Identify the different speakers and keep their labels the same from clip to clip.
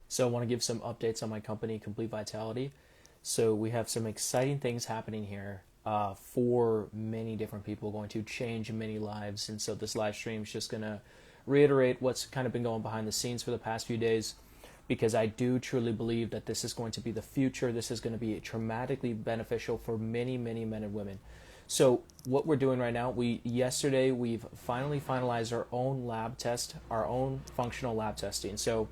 Speaker 1: So I want to give some updates on my company, Complete Vitality. So we have some exciting things happening here for many different people, going to change many lives. And so this live stream is just going to reiterate what's kind of been going behind the scenes for the past few days, because I do truly believe that this is going to be the future. This is going to be dramatically beneficial for many, many men and women. So what we're doing right now, yesterday we've finally finalized our own lab test, our own functional lab testing. So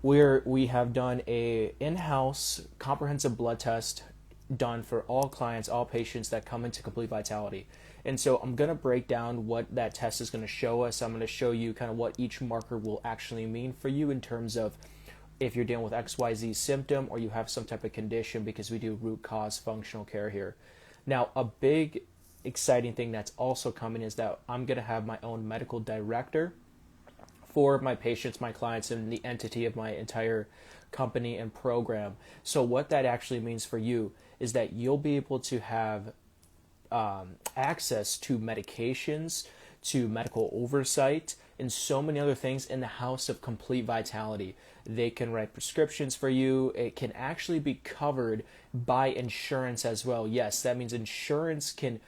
Speaker 1: we have done a in-house comprehensive blood test done for all clients, all patients that come into Complete Vitality. And so I'm going to break down what that test is going to show us. I'm going to show you kind of what each marker will actually mean for you in terms of if you're dealing with XYZ symptom or you have some type of condition, because we do root cause functional care here. Now, a big exciting thing that's also coming is that I'm going to have my own medical director for my patients, my clients, and the entity of my entire company and program. So what that actually means for you is that you'll be able to have access to medications, to medical oversight, and so many other things in the house of Complete Vitality. They can write prescriptions for you. It can actually be covered by insurance as well. Yes, that means insurance can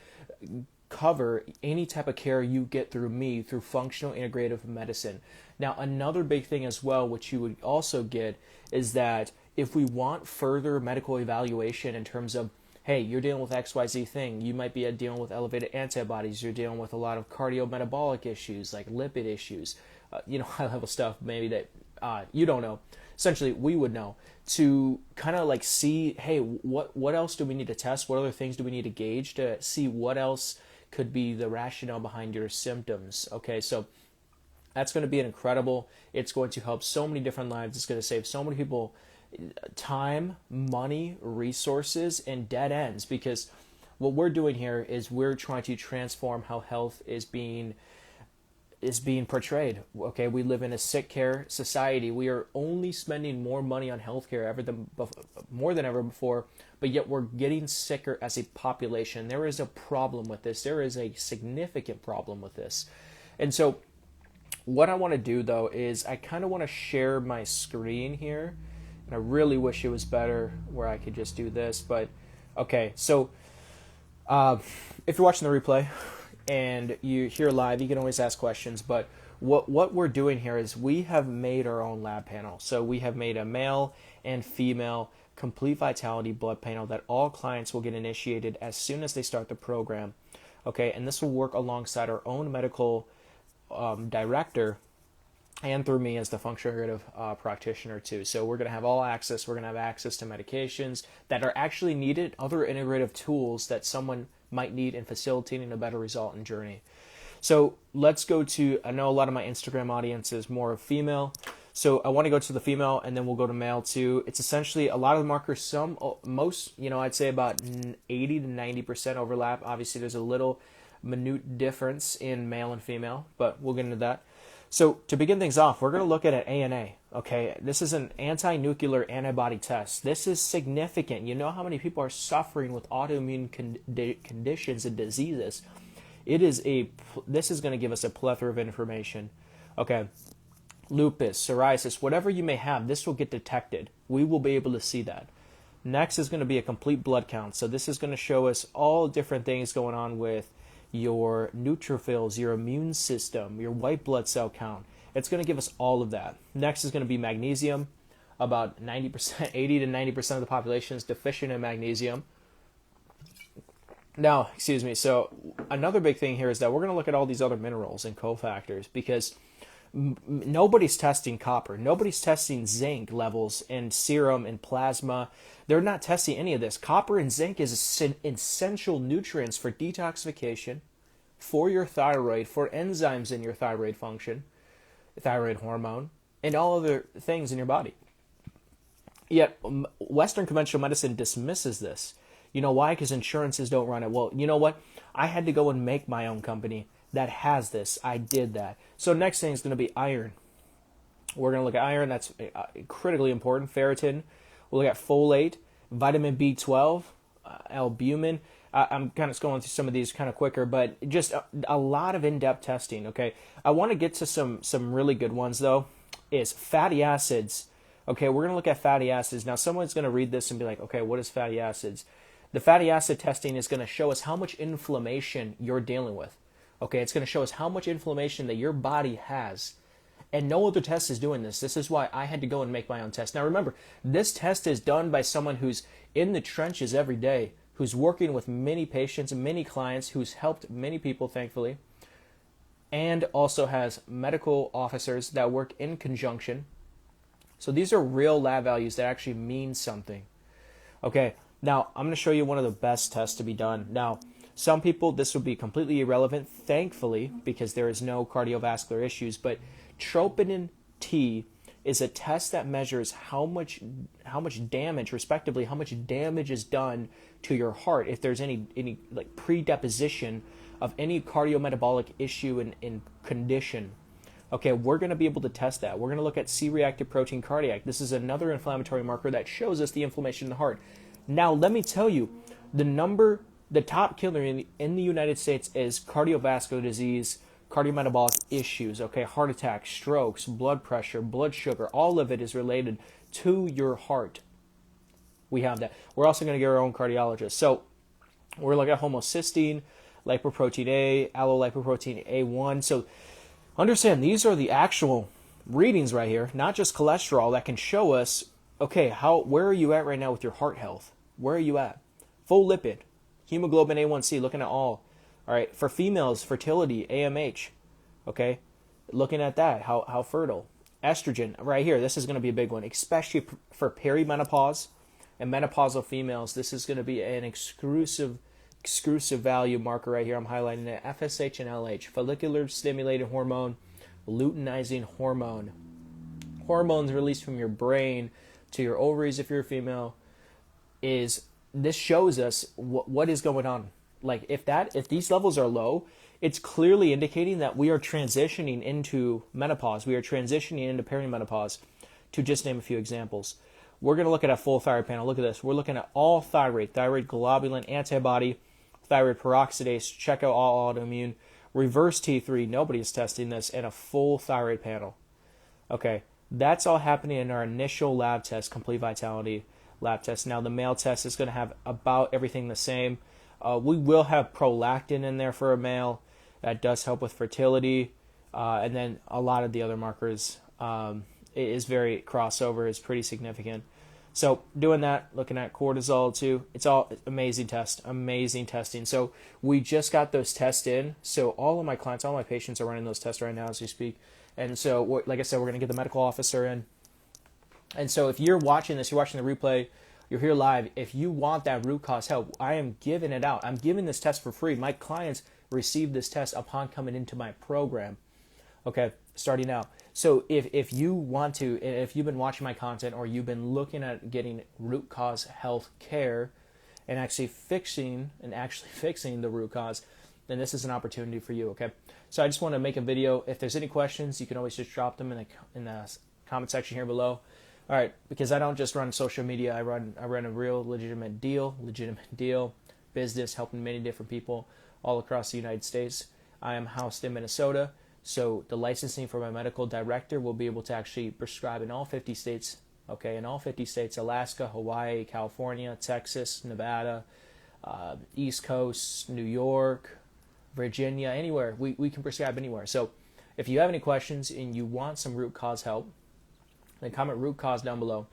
Speaker 1: cover any type of care you get through me, through functional integrative medicine. Now, another big thing as well, which you would also get, is that if we want further medical evaluation in terms of, hey, you're dealing with XYZ thing, you might be dealing with elevated antibodies, you're dealing with a lot of cardiometabolic issues, like lipid issues, high level stuff maybe that you don't know. Essentially, we would know, to kind of like see, hey, what else do we need to test? What other things do we need to gauge to see what else could be the rationale behind your symptoms? Okay, so that's going to be incredible. It's going to help so many different lives. It's going to save so many people time, money, resources, and dead ends, because what we're doing here is we're trying to transform how health is being portrayed. Okay, we live in a sick care society. We are only spending more money on healthcare more than ever before, but yet we're getting sicker as a population. There is a problem with this. There is a significant problem with this. And so what I want to do, though, is I kind of want to share my screen here. And I really wish it was better where I could just do this. But, okay, so if you're watching the replay and you're here live, you can always ask questions. But what we're doing here is we have made our own lab panel. So we have made a male and female Complete Vitality blood panel that all clients will get initiated as soon as they start the program. Okay, and this will work alongside our own medical director and through me as the functional integrative practitioner too. So we're going to have all access. We're going to have access to medications that are actually needed, other integrative tools that someone might need in facilitating a better result in journey. So let's go to, I know a lot of my Instagram audience is more female, so I want to go to the female and then we'll go to male too. It's essentially a lot of the markers, most, I'd say about 80 to 90% overlap. Obviously there's a little minute difference in male and female, but we'll get into that. So to begin things off, we're going to look at an ANA. Okay, this is an anti-nuclear antibody test. This is significant. You know how many people are suffering with autoimmune conditions and diseases. This is going to give us a plethora of information. Okay, lupus, psoriasis, whatever you may have, this will get detected. We will be able to see that. Next is going to be a complete blood count. So this is going to show us all different things going on with your neutrophils, your immune system, your white blood cell count. It's going to give us all of that. Next is going to be magnesium. About 90%, 80 to 90% of the population is deficient in magnesium. Now, so another big thing here is that we're going to look at all these other minerals and cofactors, because nobody's testing copper. Nobody's testing zinc levels in serum and plasma. They're not testing any of this. Copper and zinc is essential nutrients for detoxification, for your thyroid, for enzymes in your thyroid function, thyroid hormone, and all other things in your body. Yet Western conventional medicine dismisses this. You know why? Because insurances don't run it. Well, you know what? I had to go and make my own company that has this. I did that. So next thing is going to be iron. We're going to look at iron. That's critically important. Ferritin. We'll look at folate, vitamin B12, albumin. I'm kind of going through some of these kind of quicker, but just a lot of in-depth testing, okay? I want to get to some really good ones, though, is fatty acids. Okay, we're going to look at fatty acids. Now, someone's going to read this and be like, okay, what is fatty acids? The fatty acid testing is going to show us how much inflammation you're dealing with. Okay, it's going to show us how much inflammation that your body has. And no other test is doing this. This is why I had to go and make my own test. Now remember, this test is done by someone who's in the trenches every day, who's working with many patients and many clients, who's helped many people, thankfully, and also has medical officers that work in conjunction. So these are real lab values that actually mean something. Okay, now I'm going to show you one of the best tests to be done. Now, some people, this would be completely irrelevant, thankfully, because there is no cardiovascular issues, but troponin T is a test that measures how much damage, respectively, how much damage is done to your heart if there's any like predeposition of any cardiometabolic issue in condition. Okay, we're going to be able to test that. We're going to look at C-reactive protein cardiac. This is another inflammatory marker that shows us the inflammation in the heart. Now, let me tell you, the top killer in the United States is cardiovascular disease, cardiometabolic issues, okay, heart attacks, strokes, blood pressure, blood sugar, all of it is related to your heart. We have that. We're also going to get our own cardiologist. So we're looking at homocysteine, lipoprotein A, allolipoprotein A1. So understand, these are the actual readings right here, not just cholesterol, that can show us, okay, where are you at right now with your heart health? Where are you at? Full lipid, hemoglobin A1C, looking at all. All right, for females, fertility, AMH, okay, looking at that, how fertile. Estrogen, right here, this is going to be a big one, especially for perimenopause and menopausal females. This is going to be an exclusive value marker right here. I'm highlighting it, FSH and LH, follicular stimulating hormone, luteinizing hormone. Hormones released from your brain to your ovaries if you're a female. This shows us what is going on. Like if these levels are low, it's clearly indicating that we are transitioning into menopause. We are transitioning into perimenopause, to just name a few examples. We're going to look at a full thyroid panel. Look at this. We're looking at all thyroid globulin antibody, thyroid peroxidase, check out all autoimmune, reverse T3, nobody's testing this, and a full thyroid panel. Okay, that's all happening in our initial lab test, Complete Vitality lab test. Now the male test is going to have about everything the same. We will have prolactin in there for a male. That does help with fertility. And then a lot of the other markers is very crossover, is pretty significant. So doing that, looking at cortisol too, it's all amazing testing. So we just got those tests in. So all of my clients, all my patients are running those tests right now as we speak. And so, like I said, we're going to get the medical officer in. And so if you're watching this, you're watching the replay, you're here live, if you want that root cause help, I am giving it out. I'm giving this test for free. My clients receive this test upon coming into my program. Okay, starting now. So if you want to, if you've been watching my content or you've been looking at getting root cause health care and actually fixing the root cause, then this is an opportunity for you, okay? So I just want to make a video. If there's any questions, you can always just drop them in the comment section here below. All right, because I don't just run social media, I run a real legitimate deal business, helping many different people all across the United States. I am housed in Minnesota, so the licensing for my medical director will be able to actually prescribe in all 50 states, okay, in all 50 states, Alaska, Hawaii, California, Texas, Nevada, East Coast, New York, Virginia, anywhere. We can prescribe anywhere. So if you have any questions and you want some root cause help, then comment root cause down below.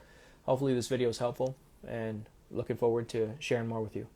Speaker 1: Hopefully this video is helpful, and looking forward to sharing more with you.